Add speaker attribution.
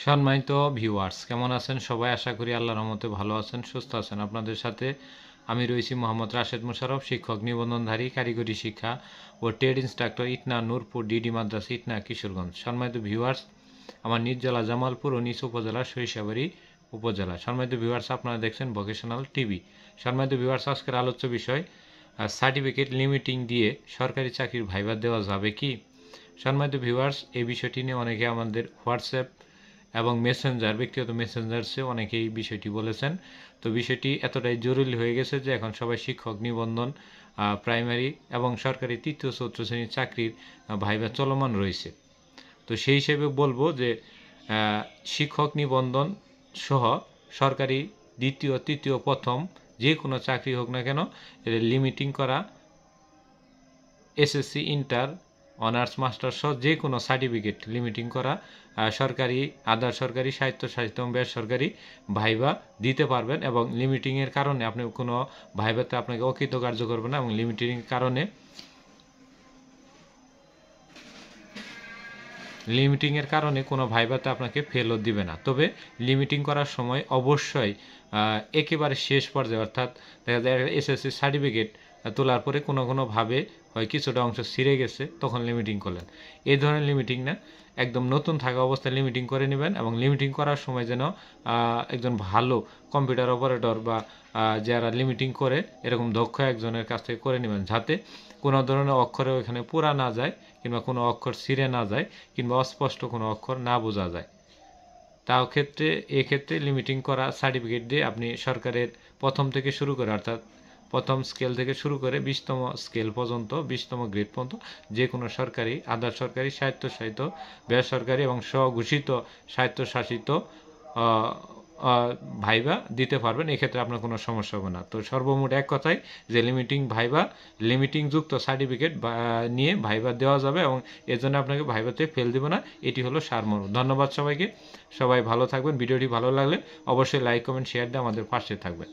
Speaker 1: সম্মানিত ভিউয়ার্স, কেমন আছেন সবাই? আশা করি আল্লাহর রহমতে ভালো আছেন, সুস্থ আছেন। আপনাদের সাথে আমি রয়েছি মোহাম্মদ রাশেদ মুশারফ, শিক্ষক নিবন্ধনধারী, কারিগরি শিক্ষা ও trade instructor, Itna Nurpur DD মাদ্রাসা, ইটনা, কিশোরগঞ্জ। সম্মানিত ভিউয়ার্স, আমার নিজ জেলা জামালপুর ও নিজ উপজেলা সরিষাবাড়ি উপজেলা। সম্মানিত ভিউয়ার্স, আপনারা দেখছেন ভোকেশনাল টিভি। সম্মানিত ভিউয়ার্স, আজকের আলোচ্য বিষয় সার্টিফিকেট লিমিটিং দিয়ে সরকারি চাকরির ভাইবা দেওয়া যাবে কি? সম্মানিত ভিউয়ার্স, এই বিষয়টি নিয়ে অনেকে আমাদের হোয়াটসঅ্যাপ এবং মেসেঞ্জার, ব্যক্তিগত মেসেঞ্জার্সে অনেকেই বিষয়টি বলেছেন। তো বিষয়টি এতটাই জরুরি হয়ে গেছে যে এখন সবাই শিক্ষক নিবন্ধন, প্রাইমারি এবং সরকারি তৃতীয় চতুর্থ শ্রেণীর চাকরির ভাইবা চলমান রয়েছে। তো সেই হিসেবে বলবো যে শিক্ষক নিবন্ধন সহ সরকারি দ্বিতীয়, তৃতীয়, প্রথম যে কোনো চাকরি হোক না কেন, লিমিটিং করা, এসএসসি, ইন্টার, অনার্স, মাস্টার্স সহ যে কোনো সার্টিফিকেট লিমিটিং করা সরকারি, আধা সরকারি, স্বায়ত্তশাসিত এবং বেসরকারি ভাইবা দিতে পারবেন। এবং লিমিটিংয়ের কারণে আপনি কোনো ভাইবাতে আপনাকে অকৃতকার্য করবে না এবং লিমিটিংয়ের কারণে কোনো ভাইবাতে আপনাকে ফেলও দিবে না। তবে লিমিটিং করার সময় অবশ্যই একেবারে শেষ পর্যায়ে, অর্থাৎ দেখা যায় এসএসসি সার্টিফিকেট তোলার পরে কোনোভাবে হয় কিছুটা অংশ ছিঁড়ে গেছে, তখন লিমিটিং করলেন। এই ধরনের লিমিটিং না, একদম নতুন থাকা অবস্থায় লিমিটিং করে নেবেন। এবং লিমিটিং করার সময় যেন একজন ভালো কম্পিউটার অপারেটর বা যারা লিমিটিং করে এরকম দক্ষ একজনের কাছ থেকে করে নেবেন, যাতে কোনো ধরনের অক্ষরে ওইখানে পুরা না যায়, কিংবা কোনো অক্ষর ছিঁড়ে না যায়, কিংবা অস্পষ্ট কোনো অক্ষর না বোঝা যায়। এক্ষেত্রে লিমিটিং করা সার্টিফিকেট দিয়ে আপনি সরকারের প্রথম থেকে শুরু করে, অর্থাৎ প্রথম স্কেল থেকে শুরু করে 20তম স্কেল পর্যন্ত, 20তম গ্রেড পর্যন্ত যে কোনো সরকারি, আধা সরকারি, স্বায়ত্তশাসিত, বেসরকারি এবং স্বঘোষিত স্বায়ত্তশাসিত ভাইবা দিতে পারবেন। এক্ষেত্রে আপনার কোনো সমস্যা হবে না। তো সর্বমোট এক কথায় যে লিমিটিংযুক্ত সার্টিফিকেট নিয়ে ভাইবা দেওয়া যাবে এবং এর জন্য আপনাকে ভাইবাতে ফেল দেবে না। এটি হলো সারমর্ম। ধন্যবাদ সবাইকে। সবাই ভালো থাকবেন। ভিডিওটি ভালো লাগলে অবশ্যই লাইক, কমেন্ট, শেয়ার দিয়ে আমাদের পাশে থাকবেন।